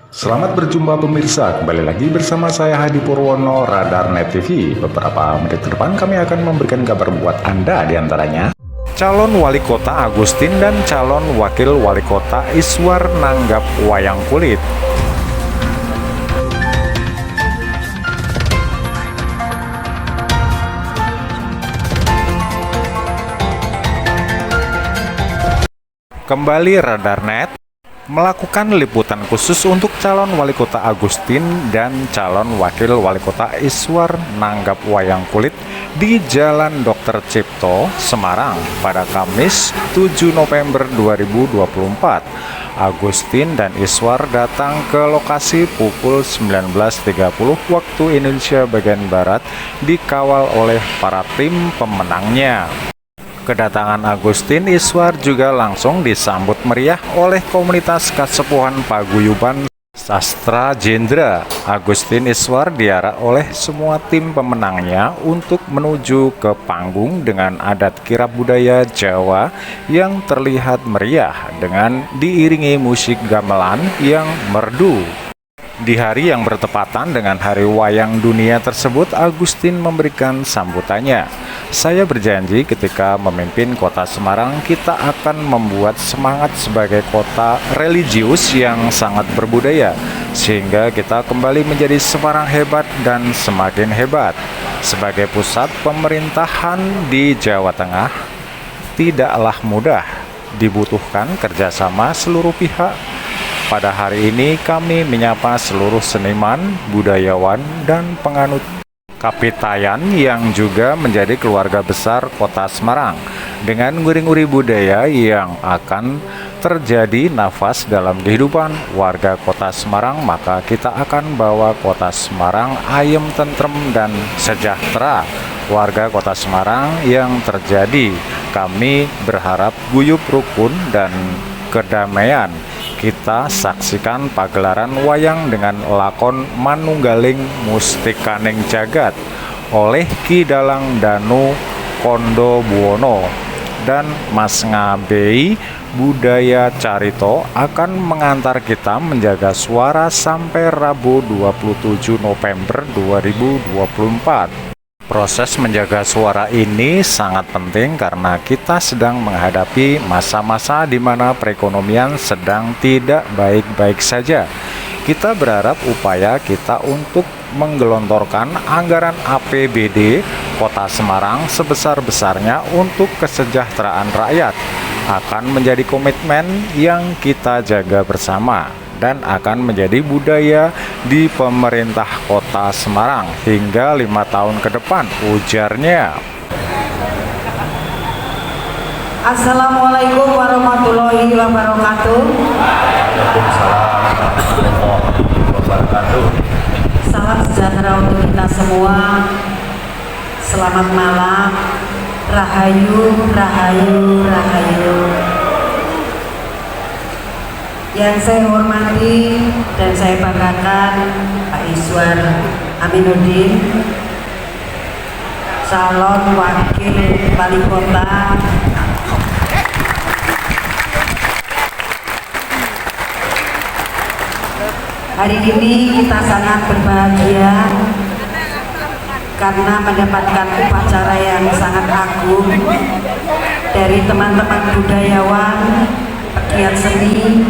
Selamat berjumpa pemirsa, kembali lagi bersama saya Hadi Purwono, Radar Net TV. Beberapa menit ke depan kami akan memberikan kabar buat Anda diantaranya. Calon wali kota Agustin dan calon wakil wali kota Iswar nanggap wayang kulit. Kembali Radar Net melakukan liputan khusus untuk calon wali kota Agustin dan calon wakil wali kota Iswar nanggap wayang kulit di Jalan Dr. Cipto, Semarang pada Kamis 7 November 2024. Agustin dan Iswar datang ke lokasi pukul 19.30 waktu Indonesia bagian Barat, dikawal oleh para tim pemenangnya. Kedatangan Agustin Iswar juga langsung disambut meriah oleh komunitas Kasepuhan Paguyuban Sastra Jendra. Agustin Iswar diarak oleh semua tim pemenangnya untuk menuju ke panggung dengan adat kirap budaya Jawa yang terlihat meriah dengan diiringi musik gamelan yang merdu. Di hari yang bertepatan dengan Hari Wayang Dunia tersebut, Agustin memberikan sambutannya. Saya berjanji ketika memimpin kota Semarang, kita akan membuat semangat sebagai kota religius yang sangat berbudaya, sehingga kita kembali menjadi Semarang hebat dan semakin hebat. Sebagai pusat pemerintahan di Jawa Tengah, tidaklah mudah, dibutuhkan kerjasama seluruh pihak. Pada hari ini kami menyapa seluruh seniman, budayawan, dan penganut Kapitayan yang juga menjadi keluarga besar kota Semarang. Dengan nguri-nguri budaya yang akan terjadi nafas dalam kehidupan warga kota Semarang, maka kita akan bawa kota Semarang ayem, tentrem, dan sejahtera. Warga kota Semarang yang terjadi, kami berharap guyup rukun dan kedamaian. Kita saksikan pagelaran wayang dengan lakon Manunggaling Mustikaning Jagat oleh Ki Dalang Danu Kondo Buwono dan Mas Ngabei Budaya Carito akan mengantar kita menjaga suara sampai Rabu 27 November 2024. Proses menjaga suara ini sangat penting karena kita sedang menghadapi masa-masa di mana perekonomian sedang tidak baik-baik saja. Kita berharap upaya kita untuk menggelontorkan anggaran APBD Kota Semarang sebesar-besarnya untuk kesejahteraan rakyat akan menjadi komitmen yang kita jaga bersama dan akan menjadi budaya di pemerintah kota Semarang hingga 5 tahun ke depan, ujarnya. Assalamualaikum warahmatullahi wabarakatuh. Salam sejahtera untuk kita semua. Selamat malam. Rahayu, rahayu, rahayu. Yang saya hormati dan saya banggakan Pak Iswar Aminuddin, calon wakil wali kota hari ini. Kita sangat berbahagia karena mendapatkan upacara yang sangat agung dari teman-teman budayawan, pegiat seni.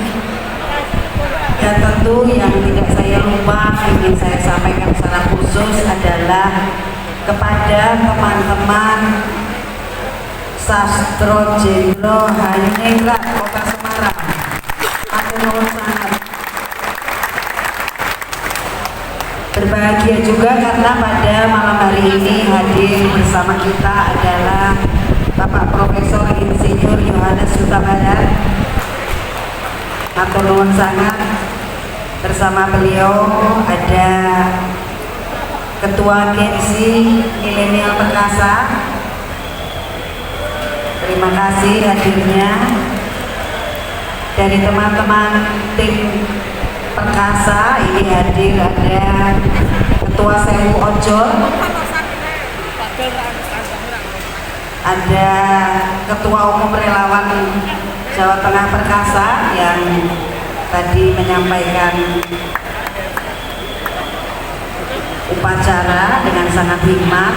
Dan tentu yang tidak saya lupa ingin saya sampaikan secara khusus adalah kepada teman-teman Sastro Jendro Hayuningrat Kota Semarang. Aku mohon sangat berbahagia juga karena pada malam hari ini hadir bersama kita adalah Bapak Profesor Insinyur Yohanes Huta Barat. Aku mohon sangat. Bersama beliau ada Ketua Gensi Milenial Perkasa. Terima kasih hadirnya. Dari teman-teman tim Perkasa ini hadir ada Ketua Sewu Ojol, ada Ketua Umum Relawan Jawa Tengah Perkasa yang tadi menyampaikan upacara dengan sangat hikmat.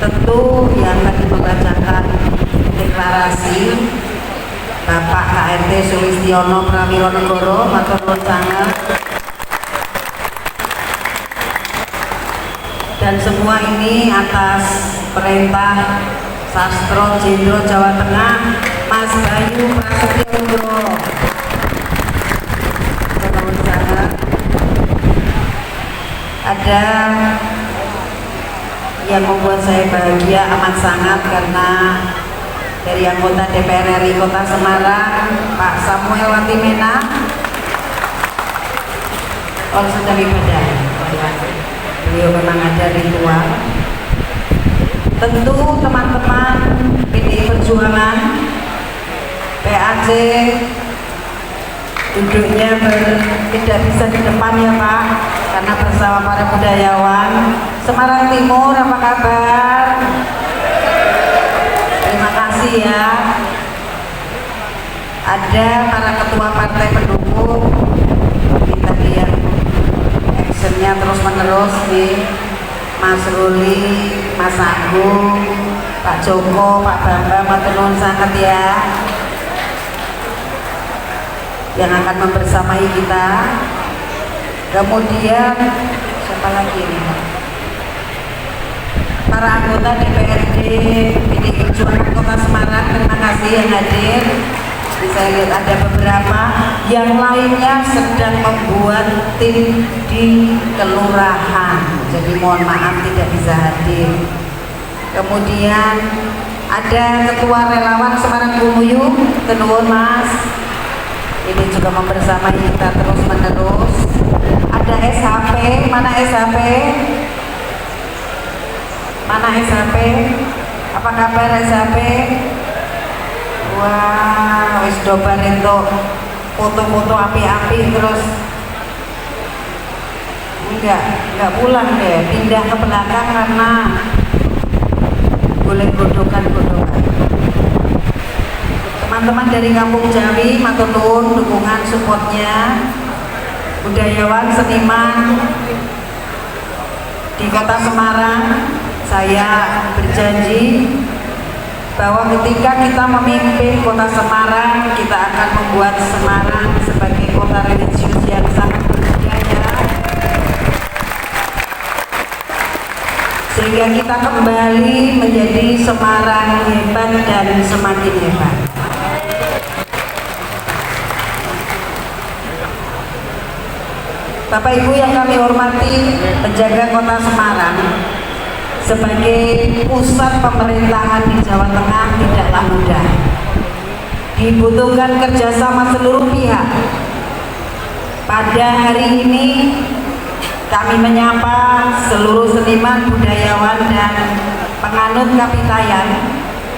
Tentu yang tadi membacakan deklarasi Bapak HRT Sulistiono Prawironegoro, matur nuwun sanget. Dan semua ini atas perintah Sastro Jenderal Jawa Tengah Mas Bayu Prasetyo Nugroho. Matur nuwun sanget. Ada yang membuat saya bahagia amat sangat karena dari anggota DPR RI Kota Semarang, Pak Samuel Watimena, sedang ibadah. Beliau memang ada ritual. Tentu teman-teman PDI Perjuangan, PAC, duduknya tidak bisa di depan ya Pak, karena bersama para budayawan. Semarang Timur, apa kabar? Terima kasih ya. Ada para ketua partai pendukung, kita lihat actionnya terus menerus nih, Mas Ruli, Mas Agung, Pak Joko, Pak Bambang, matur nuwun sanget ya, yang akan membersamai kita. Kemudian siapa lagi nih? Para anggota DPRD PDI Perjuangan Kota Semarang, terima kasih yang hadir. Saya lihat ada beberapa, yang lainnya sedang membuat tim di kelurahan, jadi mohon maaf tidak bisa hadir. Kemudian ada ketua relawan Semarang Kumuyung, nuwun Mas, ini juga membersamai kita terus menerus. Ada SHP, mana SHP? Mana SHP? Apa kabar SHP? Wah, wis dobar entuk foto-foto api-api terus enggak pulang deh, pindah ke belakang karena boleh godokan-godokan. Teman-teman dari Kampung Jawi, matur nuwun dukungan supportnya. Budayawan, seniman di Kota Semarang, saya berjanji bahwa ketika kita memimpin Kota Semarang, kita akan membuat Semarang sebagai kota religius yang sangat berbudaya, sehingga kita kembali menjadi Semarang hebat dan semakin hebat. Bapak Ibu yang kami hormati, penjaga Kota Semarang sebagai pusat pemerintahan di Jawa Tengah tidaklah mudah. Dibutuhkan kerjasama seluruh pihak. Pada hari ini kami menyapa seluruh seniman, budayawan, dan penganut kapitayan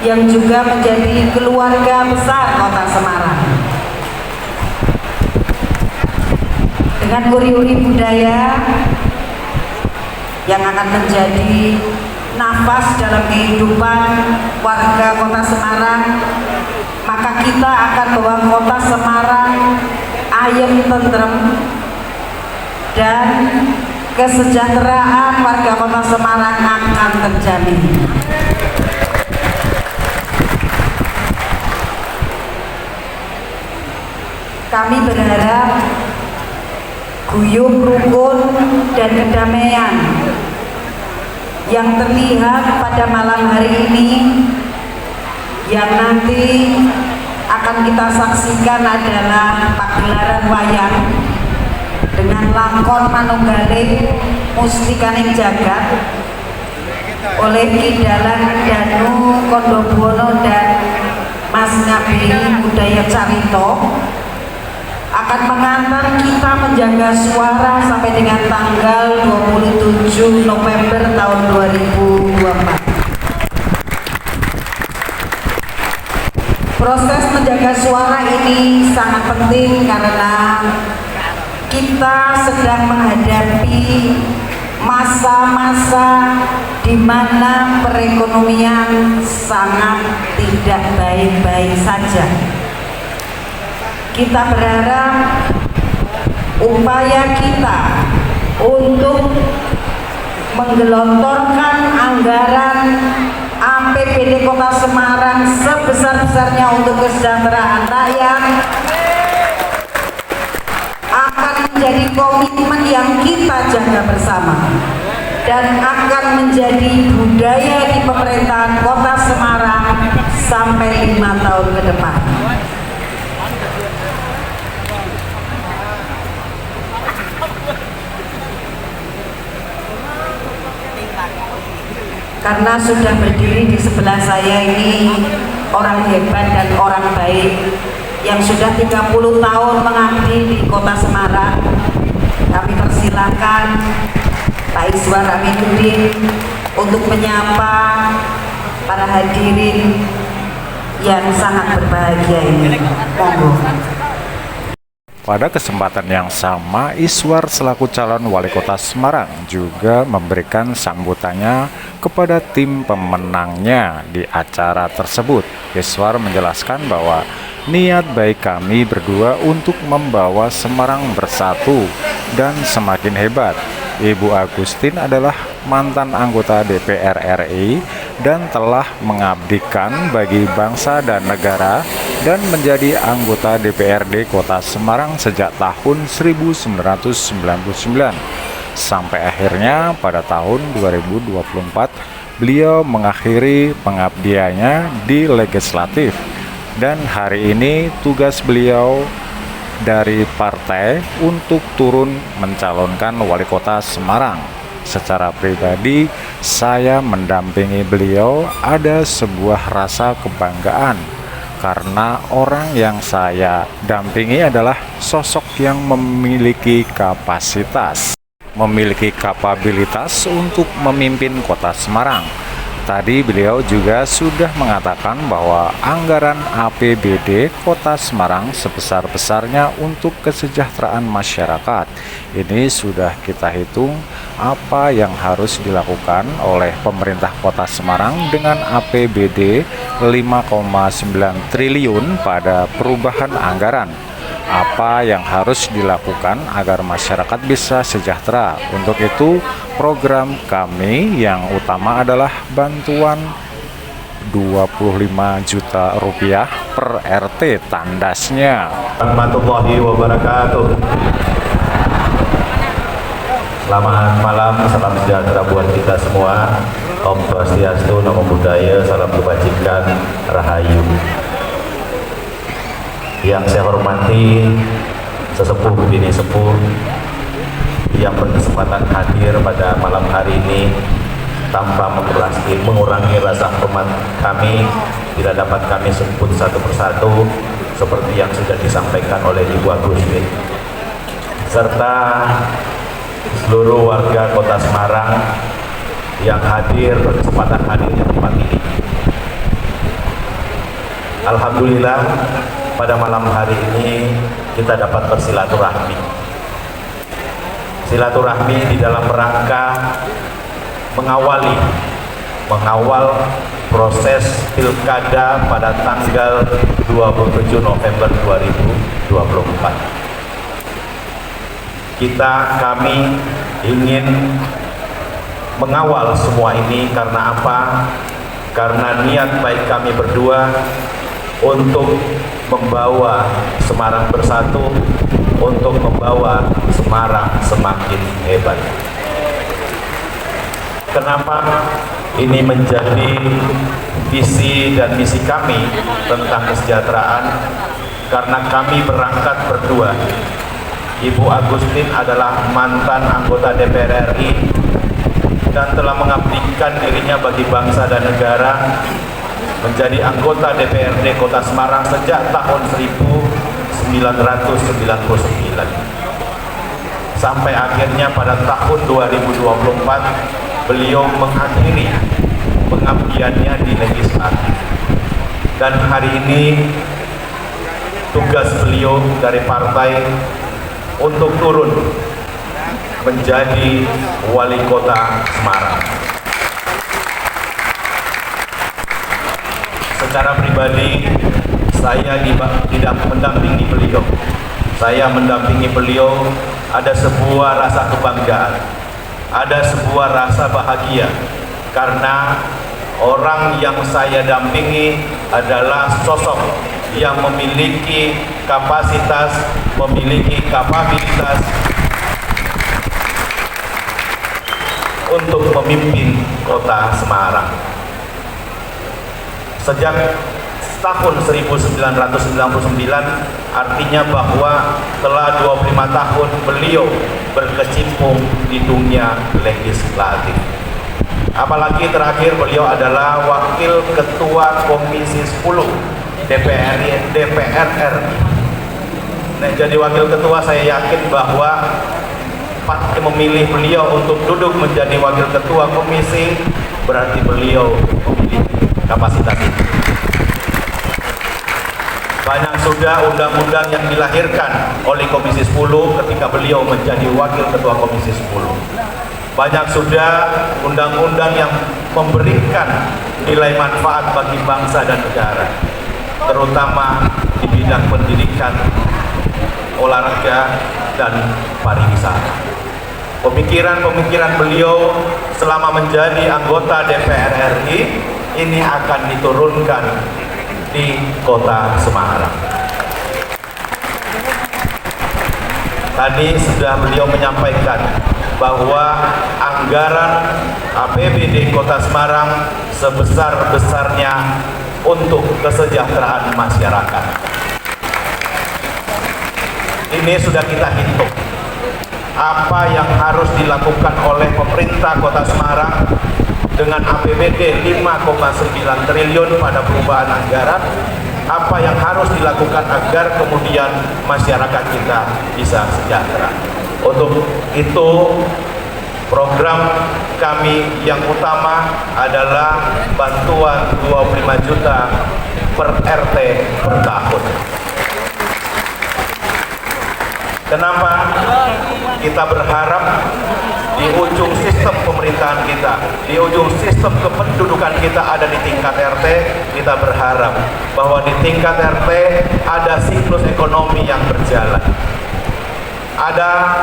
yang juga menjadi keluarga besar Kota Semarang. Dengan uri-uri budaya yang akan menjadi nafas dalam kehidupan warga Kota Semarang, maka kita akan bawa Kota Semarang ayem tentrem dan kesejahteraan warga Kota Semarang akan terjamin. Kami berharap guyup, rukun, dan kedamaian yang terlihat pada malam hari ini, yang nanti akan kita saksikan adalah pagelaran wayang dengan lakon Manunggaling Mustikaning Jagat oleh Ki Dalang Danu Kondobono dan Mas Ngabi Budaya Carito, akan mengantar kita menjaga suara sampai dengan tanggal 27 November tahun 2024. Proses menjaga suara ini sangat penting karena kita sedang menghadapi masa-masa di mana perekonomian sangat tidak baik-baik saja. kita berharap upaya kita untuk menggelontorkan anggaran APBD Kota Semarang sebesar-besarnya untuk kesejahteraan rakyat akan menjadi komitmen yang kita jaga bersama dan akan menjadi budaya di pemerintahan Kota Semarang sampai 5 tahun ke depan. Karena sudah berdiri di sebelah saya ini orang hebat dan orang baik yang sudah 30 tahun mengabdi di Kota Semarang. Kami persilakan Pak Iswar Aminuddin untuk menyapa para hadirin yang sangat berbahagia ini. Monggo. Pada kesempatan yang sama, Iswar selaku calon wali kota Semarang juga memberikan sambutannya kepada tim pemenangnya di acara tersebut. Iswar menjelaskan bahwa niat baik kami berdua untuk membawa Semarang bersatu dan semakin hebat. Ibu Agustin adalah mantan anggota DPR RI dan telah mengabdikan bagi bangsa dan negara dan menjadi anggota DPRD Kota Semarang sejak tahun 1999 sampai akhirnya pada tahun 2024 beliau mengakhiri pengabdiannya di legislatif dan hari ini tugas beliau dari partai untuk turun mencalonkan wali kota Semarang. Secara pribadi, saya mendampingi beliau ada sebuah rasa kebanggaan karena orang yang saya dampingi adalah sosok yang memiliki kapasitas, memiliki kapabilitas untuk memimpin kota Semarang. Tadi beliau juga sudah mengatakan bahwa anggaran APBD Kota Semarang sebesar-besarnya untuk kesejahteraan masyarakat. Ini sudah kita hitung apa yang harus dilakukan oleh pemerintah Kota Semarang dengan APBD 5,9 triliun pada perubahan anggaran. Apa yang harus dilakukan agar masyarakat bisa sejahtera. Untuk itu, program kami yang utama adalah bantuan 25 juta rupiah per RT tandasnya. Warahmatullahi wabarakatuh. Selamat malam, salam sejahtera buat kita semua. Om Swastiastu, Namo Buddhaya, salam kebajikan, Rahayu. Yang saya hormati sesepuh bini sepuh yang berkesempatan hadir pada malam hari ini tanpa mengurangi rasa hormat kami, tidak dapat kami sebut satu persatu seperti yang sudah disampaikan oleh Ibu Agustin serta seluruh warga Kota Semarang yang hadir berkesempatan hadir di tempat ini. Alhamdulillah, pada malam hari ini kita dapat bersilaturahmi. Silaturahmi di dalam rangka mengawal proses pilkada pada tanggal 27 November 2024. Kami ingin mengawal semua ini karena apa? Karena niat baik kami berdua untuk membawa Semarang bersatu, untuk membawa Semarang semakin hebat. Kenapa ini menjadi visi dan misi kami tentang kesejahteraan? Karena kami berangkat berdua. Ibu Agustin adalah mantan anggota DPR RI dan telah mengabdikan dirinya bagi bangsa dan negara, menjadi anggota DPRD Kota Semarang sejak tahun 1999 sampai akhirnya pada tahun 2024 beliau mengakhiri pengabdiannya di legislatif, dan hari ini tugas beliau dari partai untuk turun menjadi wali kota Semarang. Secara pribadi saya tidak mendampingi beliau. Saya mendampingi beliau, ada sebuah rasa kebanggaan, ada sebuah rasa bahagia, karena orang yang saya dampingi adalah sosok yang memiliki kapasitas, memiliki kapabilitas untuk memimpin kota Semarang. Sejak tahun 1999, artinya bahwa telah 25 tahun beliau berkecimpung di dunia legislatif. Apalagi terakhir beliau adalah Wakil Ketua Komisi 10 DPR RI. Nah, jadi Wakil Ketua, saya yakin bahwa Pak memilih beliau untuk duduk menjadi Wakil Ketua Komisi, berarti beliau memiliki kapasitas itu. Banyak sudah undang-undang yang dilahirkan oleh Komisi 10 ketika beliau menjadi Wakil Ketua Komisi 10. Banyak sudah undang-undang yang memberikan nilai manfaat bagi bangsa dan negara, terutama di bidang pendidikan, olahraga, dan pariwisata. Pemikiran-pemikiran beliau selama menjadi anggota DPR RI ini akan diturunkan di kota Semarang. Tadi sudah beliau menyampaikan bahwa anggaran APBD Kota Semarang sebesar-besarnya untuk kesejahteraan masyarakat. Ini sudah kita hitung. Apa yang harus dilakukan oleh pemerintah Kota Semarang dengan APBD 5,9 triliun pada perubahan anggaran, apa yang harus dilakukan agar kemudian masyarakat kita bisa sejahtera. Untuk itu, program kami yang utama adalah bantuan 25 juta per RT per tahun. Kenapa? Kita berharap di ujung sistem pemerintahan kita, di ujung sistem kependudukan kita ada di tingkat RT, kita berharap bahwa di tingkat RT ada siklus ekonomi yang berjalan, ada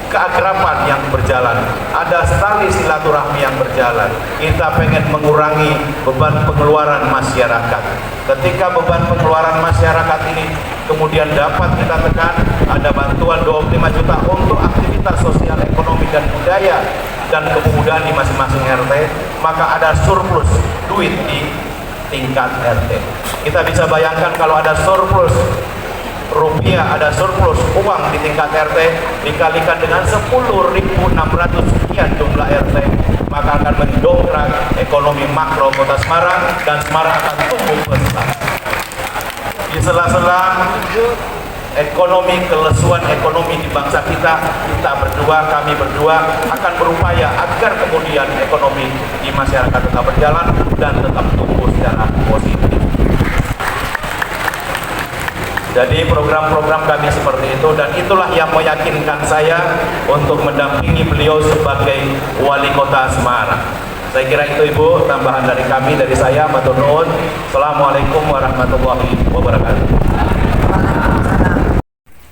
keakraban yang berjalan, ada tali silaturahmi yang berjalan. Kita pengen mengurangi beban pengeluaran masyarakat. Ketika beban pengeluaran masyarakat ini kemudian dapat kita tekan, ada bantuan 25 juta untuk aktivitas sosial, ekonomi, dan budaya dan kepemudaan di masing-masing RT, maka ada surplus duit di tingkat RT. Kita bisa bayangkan kalau ada surplus rupiah, ada surplus uang di tingkat RT dikalikan dengan 10.600 sekian jumlah RT, maka akan mendongkrak ekonomi makro Kota Semarang dan Semarang akan tumbuh besar. Di sela-sela ekonomi, kelesuan ekonomi di bangsa kita, kami berdua akan berupaya agar kemudian ekonomi di masyarakat tetap berjalan dan tetap tumbuh secara positif. Jadi program-program kami seperti itu, dan itulah yang meyakinkan saya untuk mendampingi beliau sebagai Wali Kota Semarang. Saya kira itu Ibu, tambahan dari kami, dari saya, matur nuwun. Assalamualaikum warahmatullahi wabarakatuh.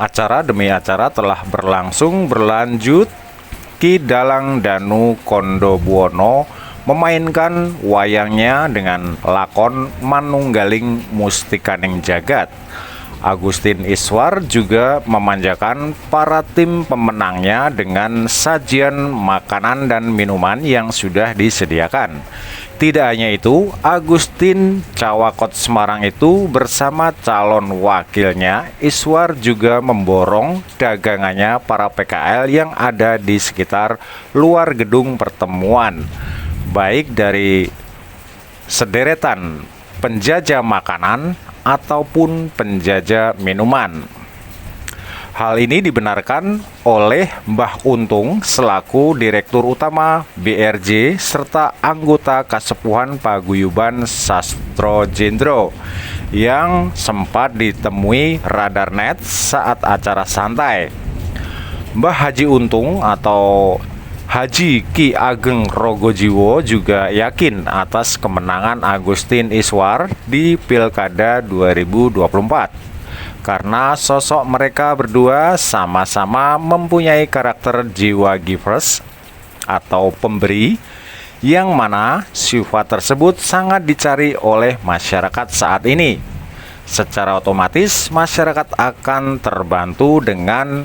Acara demi acara telah berlanjut. Ki Dalang Danu Kondobuwono memainkan wayangnya dengan lakon Manunggaling Mustikaning Jagat. Agustin Iswar juga memanjakan para tim pemenangnya dengan sajian makanan dan minuman yang sudah disediakan. Tidak hanya itu, Agustin Cawakot Semarang itu bersama calon wakilnya Iswar juga memborong dagangannya para PKL yang ada di sekitar luar gedung pertemuan, baik dari sederetan penjajah makanan ataupun penjajah minuman. Hal ini dibenarkan oleh Mbah Untung selaku Direktur Utama BRJ serta anggota Kasepuhan Paguyuban Sastro Jendro yang sempat ditemui Radarnet saat acara santai. Mbah Haji Untung atau Haji Ki Ageng Rogojiwo juga yakin atas kemenangan Agustin Iswar di Pilkada 2024 karena sosok mereka berdua sama-sama mempunyai karakter jiwa givers atau pemberi, yang mana sifat tersebut sangat dicari oleh masyarakat saat ini. Secara otomatis masyarakat akan terbantu dengan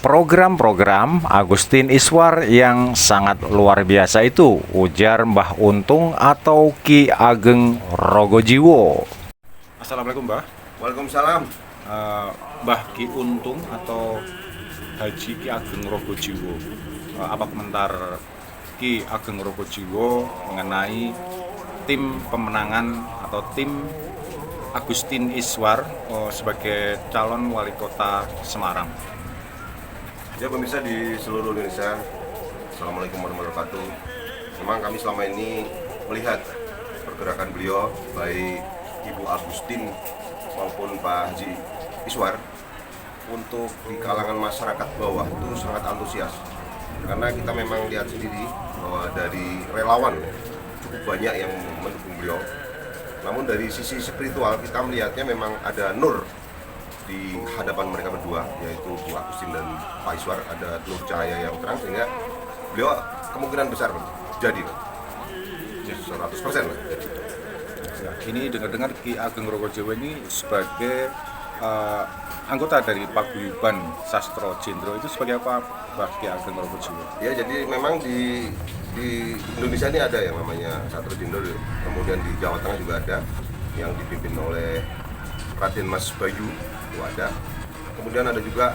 program-program Agustin Iswar yang sangat luar biasa itu, ujar Mbah Untung atau Ki Ageng Rogojiwo. Assalamualaikum Mbah. Waalaikumsalam. Mbah Ki Untung atau Haji Ki Ageng Rogojiwo, apa komentar Ki Ageng Rogojiwo mengenai tim pemenangan atau tim Agustin Iswar sebagai calon wali kota Semarang? Ya pemirsa di seluruh Indonesia, Assalamualaikum warahmatullahi wabarakatuh. Memang kami selama ini melihat pergerakan beliau, baik Ibu Agustin maupun Pak Haji Iswar, untuk di kalangan masyarakat bawah itu sangat antusias. Karena kita memang lihat sendiri bahwa dari relawan cukup banyak yang mendukung beliau. Namun dari sisi spiritual kita melihatnya memang ada nur di hadapan mereka berdua, yaitu Bu Agustin dan Pak Iswar, ada nur cahaya yang terang sehingga beliau kemungkinan besar jadi 100% lah. Ya, ini dengar-dengar Ki Ageng Rogojiwo ini sebagai anggota dari Paguyuban Sastro Jendro, itu sebagai apa Mbah Ki Ageng Rogojiwo? Ya, jadi memang di Indonesia ini ada yang namanya Sastro Jendro, kemudian di Jawa Tengah juga ada yang dipimpin oleh Raden Mas Bayu, itu ada. Kemudian ada juga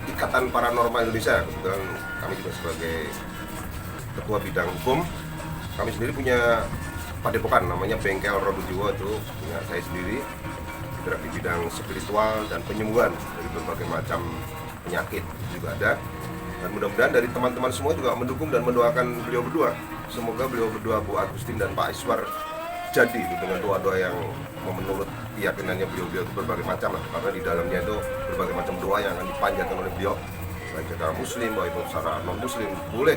Ikatan Paranormal Indonesia, kebetulan kami juga sebagai ketua bidang hukum, kami sendiri punya padepokan namanya Bengkel Rogojiwo, itu punya saya sendiri, bergerak di bidang spiritual dan penyembuhan dari berbagai macam penyakit juga ada. Dan mudah-mudahan dari teman-teman semua juga mendukung dan mendoakan beliau berdua. Semoga beliau berdua, Bu Agustin dan Pak Iswar, jadi dengan doa-doa yang menurut keyakinannya beliau itu berbagai macam lah, karena di dalamnya itu berbagai macam doa yang akan dipanjatkan oleh beliau, baik secara muslim maupun secara non muslim boleh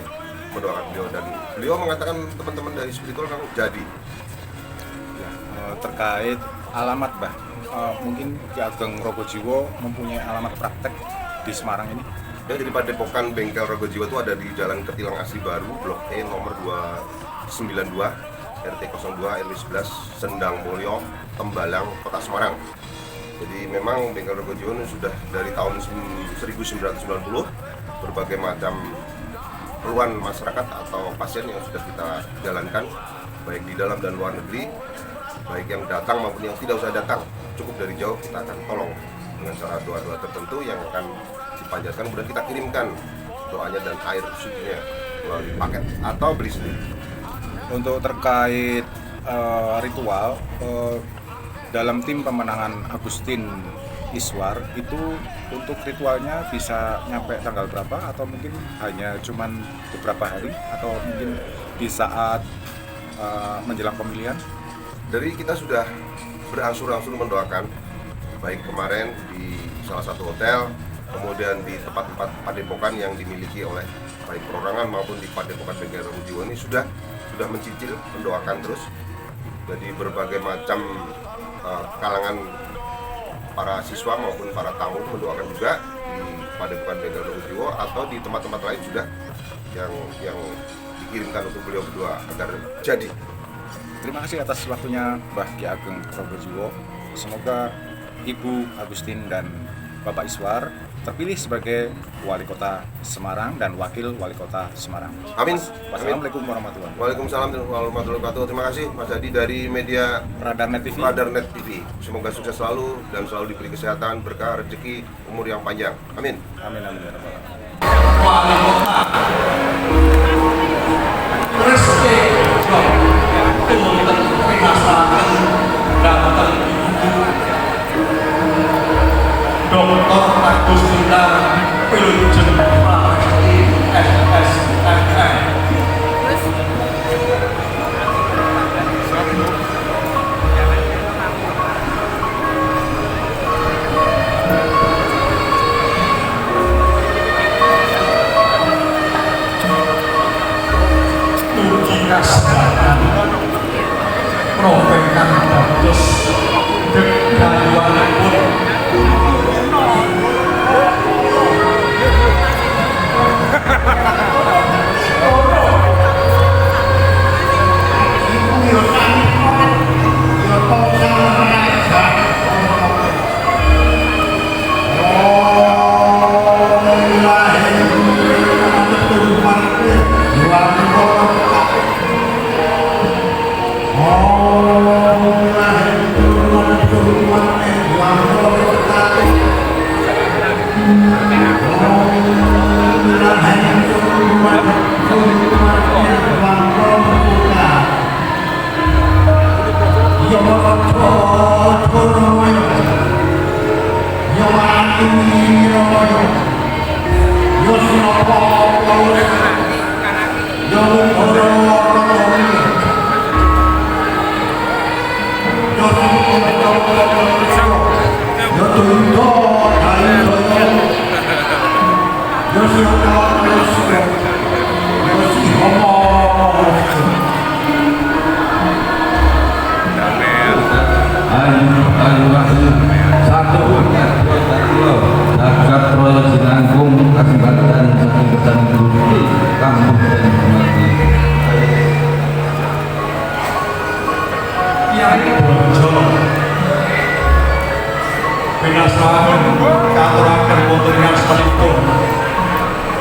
mendoakan beliau, dan beliau mengatakan teman-teman dari spiritual kan jadi. Ya, terkait alamat Mbah, mungkin Ki Ageng Rogojiwo mempunyai alamat praktek di Semarang ini? Ya, jadi padepokan Bengkel Rogojiwo itu ada di Jalan Ketilang Asri Baru, Blok E nomor 292, RT 02 RW 11, Sendang Mulyo, Tembalang, Kota Semarang. Jadi memang Bengkel Rogojiwo ini sudah dari tahun 1990 berbagai macam keluhan masyarakat atau pasien yang sudah kita jalankan, baik di dalam dan luar negeri, baik yang datang maupun yang tidak usah datang, cukup dari jauh kita akan tolong dengan cara doa-doa tertentu yang akan dipanjatkan, kemudian kita kirimkan doanya dan air sucinya melalui paket atau beli sendiri. Untuk terkait ritual dalam tim pemenangan Agustin Iswar itu, untuk ritualnya bisa nyampe tanggal berapa, atau mungkin hanya cuman beberapa hari, atau mungkin di saat menjelang pemilihan? Dari kita sudah berangsur-angsur mendoakan, baik kemarin di salah satu hotel, kemudian di tempat-tempat padepokan yang dimiliki oleh baik perorangan maupun di padepokan Bengkel Rogojiwo ini sudah mencicil mendoakan terus. Jadi berbagai macam kalangan para siswa maupun para tamu mendoakan juga di padepokan Bengkel Rogojiwo atau di tempat-tempat lain sudah yang dikirimkan untuk beliau berdua agar jadi. Terima kasih atas waktunya Mbah Ki Ageng Rogojiwo. Semoga Ibu Agustin dan Bapak Iswar terpilih sebagai Wali Kota Semarang dan Wakil Wali Kota Semarang. Amin. Wassalamualaikum warahmatullahi wabarakatuh. Waalaikumsalam warahmatullahi wabarakatuh. Terima kasih Mas Hadi dari media Radarnet TV. Radarnet TV. Semoga sukses selalu dan selalu diberi kesehatan, berkah, rezeki, umur yang panjang. Amin. Amin amin ya rabbal alamin. Wali kota Resti Punten Pinasaken Dhateng Dr. Agustina Wilujeng Prasti SSNM.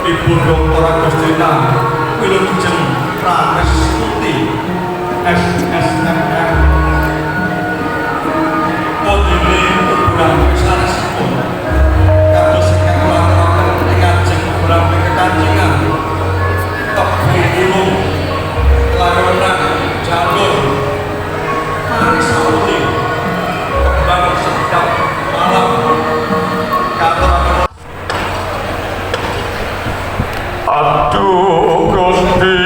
Ibu Dr. Agustina Wilujeng Pranestuti SSMM Modile Tuburan Sanesipun kados ingkang kula aturaken ing ajeng bulan kekancingan Tebu Ulung Layonan Jalur Mari sauni kembang sedap malam katuraken. Aduh Gusti,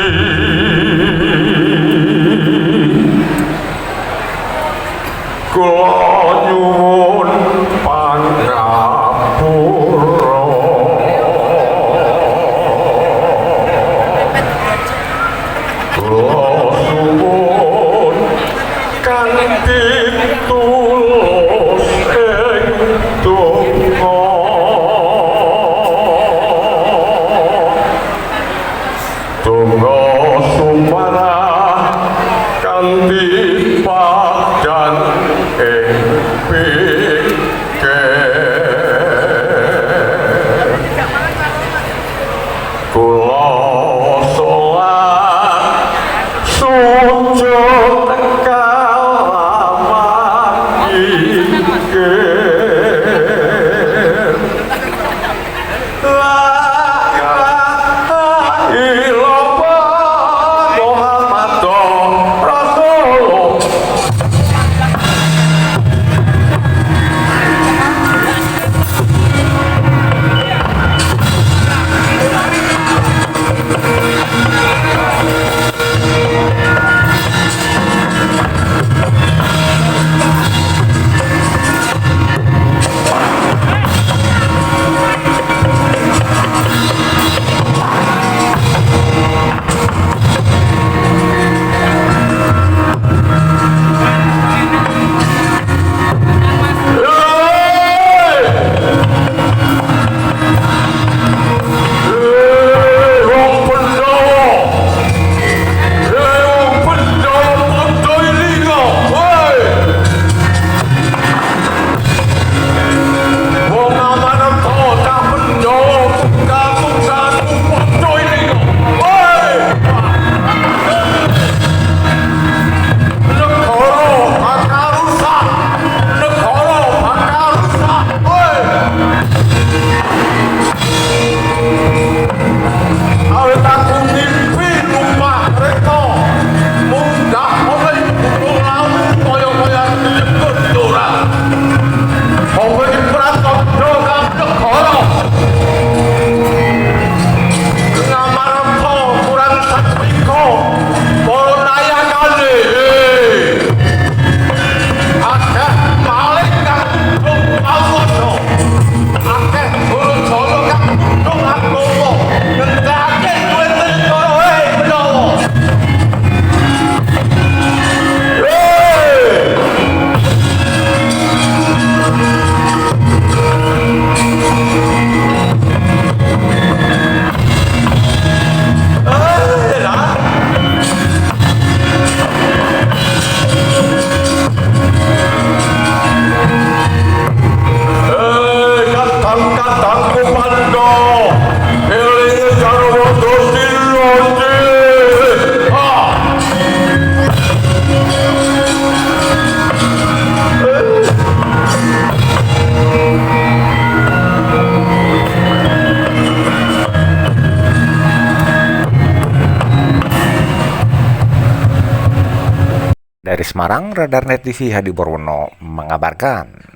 kula nyuwun pangrapura, kula nyuwun kanthi tulus ing donga. Tunggu sumpara kanthi padan ing pikir kula salat sujud kalawan pikir Dari Semarang, Radar Net TV Hadi Purwono mengabarkan.